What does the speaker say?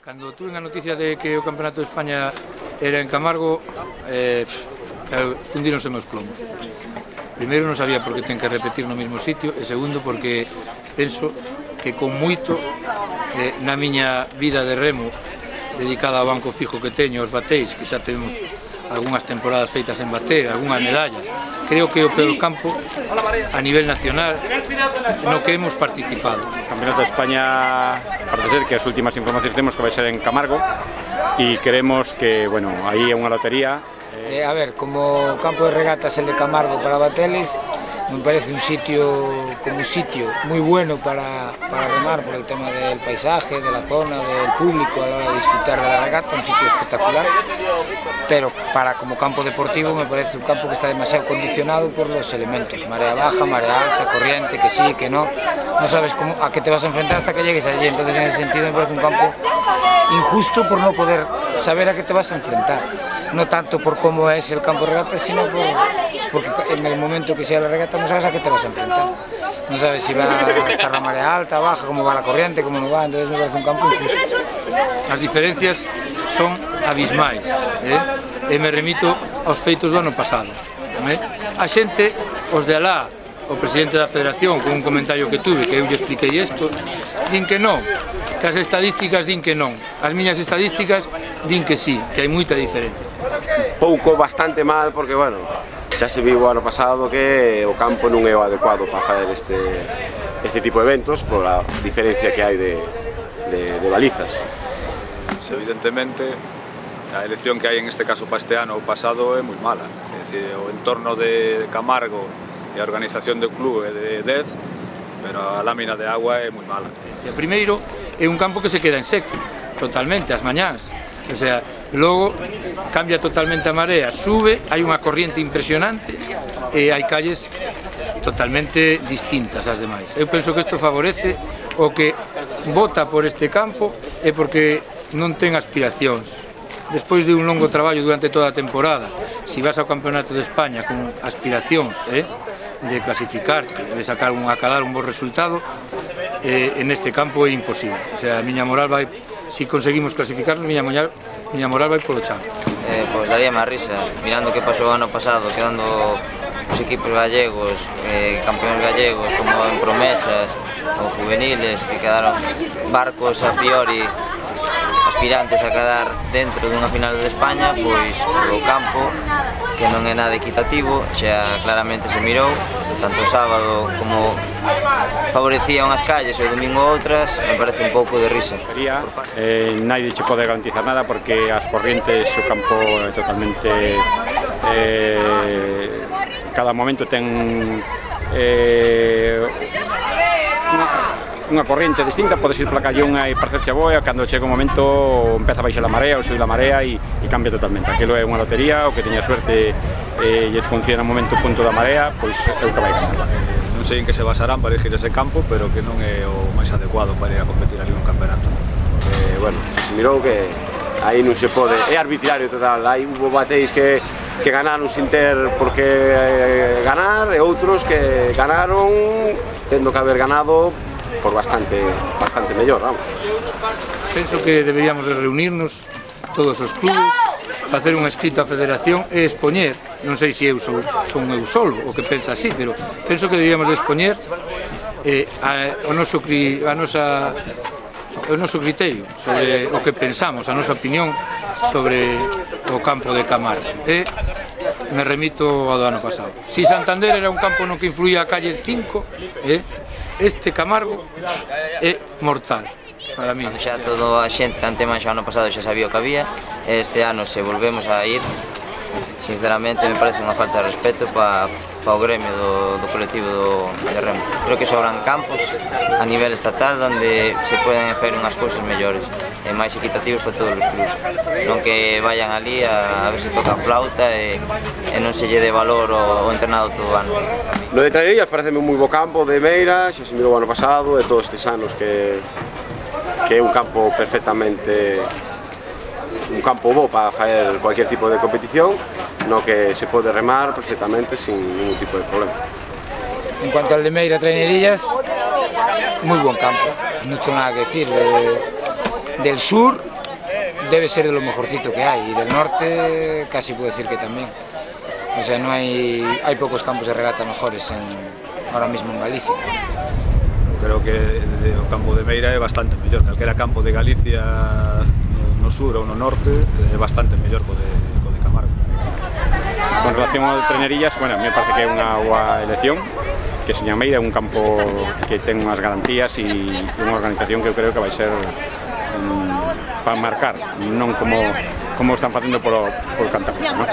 Cando tuve a noticia de que o Campeonato de España era en Camargo, fundíronse meus plomos. Primeiro, non sabía por que ten que repetir no mesmo sitio, e segundo, porque penso que con moito na miña vida de remo dedicada ao banco fijo que teño, aos bateis, que xa temos algunhas temporadas feitas en bater, algunha medalla, creo que o peor campo a nivel nacional no que hemos participado. O Campeonato de España parece ser que as últimas informacións temos que vai ser en Camargo e queremos que, bueno, aí é unha lotería. A ver, como campo de regatas el de Camargo para bateles, me parece un sitio muy bueno para remar por el tema del paisaje, de la zona, del público a la hora de disfrutar de la regata, un sitio espectacular, pero como campo deportivo me parece un campo que está demasiado condicionado por los elementos, marea baja, marea alta, corriente, que sí, que no sabes a qué te vas a enfrentar hasta que llegues allí, entonces en ese sentido me parece un campo injusto por no poder saber a qué te vas a enfrentar, no tanto por cómo es el campo de regatas, sino porque en el momento que sea la regata no sabes a qué te vas a enfrentar, no sabes si va a estar la marea alta, baja, cómo va la corriente, cómo no va, entonces me parece un campo injusto. As diferencias son abismais, e me remito aos feitos do ano pasado. A xente, os de alá, o presidente da Federación, con un comentario que tuve, que eu lle expliquei isto, din que non, que as estadísticas din que non, as miñas estadísticas din que sí, que hai moita diferencia. Pouco, bastante mal, porque, bueno, xa se viu o ano pasado que o campo non é o adecuado para fazer este tipo de eventos por a diferencia que hai de balizas. Evidentemente, a elección que hai en este caso para este ano o pasado é moi mala, é dicir, o entorno de Camargo e a organización do club é de 10, pero a lámina de agua é moi mala. O primeiro é un campo que se queda en seco, totalmente, as mañás, o sea, logo cambia totalmente a marea, sube, hai unha corriente impresionante e hai calles totalmente distintas ás demais. Eu penso que isto favorece o que vota por este campo é porque non ten aspiracións. Despois de un longo traballo durante toda a temporada, se vas ao Campeonato de España con aspiracións de clasificarte, de sacar a cadar un bo resultado, en este campo é imposible. O sea, a miña moral vai, se conseguimos clasificarnos, miña moral vai polo chan. Pois daría máis risa, mirando que pasou o ano pasado, quedando os equipos gallegos, campeóns gallegos, como en promesas, ou juveniles, que quedaron barcos a priori aspirantes a quedar dentro dunha final de España, pois o campo, que non é nada equitativo, xa claramente se mirou, tanto o sábado como favorecía unhas calles e o domingo outras, me parece un pouco de risa. Naide che pode garantizar nada porque as corrientes, o campo é totalmente... cada momento ten unha corriente distinta, podes ir pola calle unha e parecerse a boa, cando chega un momento empeza a baixar a marea ou subir a marea e cambia totalmente. Aquilo é unha lotería, o que teña suerte e lle funciona no momento punto da marea, pois é o que vai ganar. Non sei en que se basarán para elegir ese campo, pero que non é o máis adecuado para ir a competir ali nun campeonato. Bueno, se mirou que aí non se pode, é arbitrario total, aí hubo bateis que ganaron sin ter por que ganar e outros que ganaron tendo que haber ganado por bastante mellor, vamos. Penso que deberíamos de reunirnos todos os clubes, facer unha escrita á Federación e expoñer, non sei se eu son eu solo o que pensa así, pero penso que deberíamos de expoñer o noso criterio sobre o que pensamos, a nosa opinión sobre o campo de Camargo. Me remito ao do ano pasado. Si Santander era un campo no que influía a calle 5, este Camargo é mortal para mí. Xa toda a xente antemais ao ano pasado xa sabía o que había, este ano se volvemos a ir, sinceramente me parece unha falta de respeto para o gremio do colectivo de remo. Creo que sobran campos a nivel estatal onde se poden facer unhas cousas mellores e máis equitativos para todos os clubs, non que vayan ali a ver se toca flauta e non se lle dé valor ao entrenado todo o ano. Lo de Trainerías parece moi bo campo de Meira, xa se mirou o ano pasado e todos estes anos que é un campo perfectamente un campo bo para facer cualquier tipo de competición, no que se pode remar perfectamente sin ningún tipo de problema. En cuanto al de Meira Trainerías, muy buen campo, no tengo nada que decir. Del sur debe ser de lo mejorcito que hay, y del norte casi puedo decir que también. O sea, no hay pocos campos de regata mejores ahora mismo en Galicia. Creo que o campo de Meira é bastante mellor, calquera campo de Galicia no sur ou no norte é bastante mellor co de Camargo. Con relación ao Trenerillas, bueno, me parece que é unha boa elección, que seña Meira é un campo que ten unhas garantías e unha organización que eu creo que vai ser para marcar, non como están facendo polo Cantábrico, non?